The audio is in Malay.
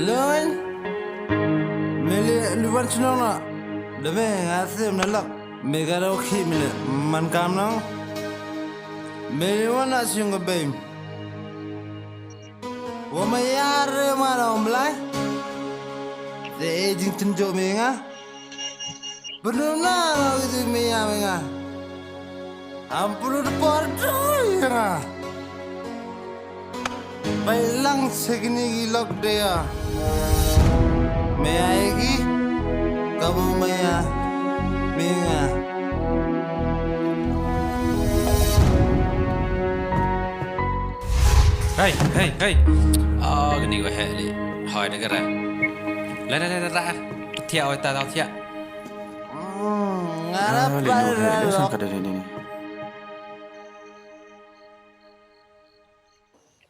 Lun, meli luar senang nak. Demi ngasih menelak. Megara okey meli man kam nang. Meli wana siung kebaim. Wamayar mana omlai? Sejing tenjo menga. Benar itu menga. Ampun portoi ya. Bailang segini gilok dia. Meaiki kamu maya menga. Hei. Gini gue heli. Hoi negara. Lah. Tiap awak tahu tiap. Ngarap Lindung, dia sangka dari ini.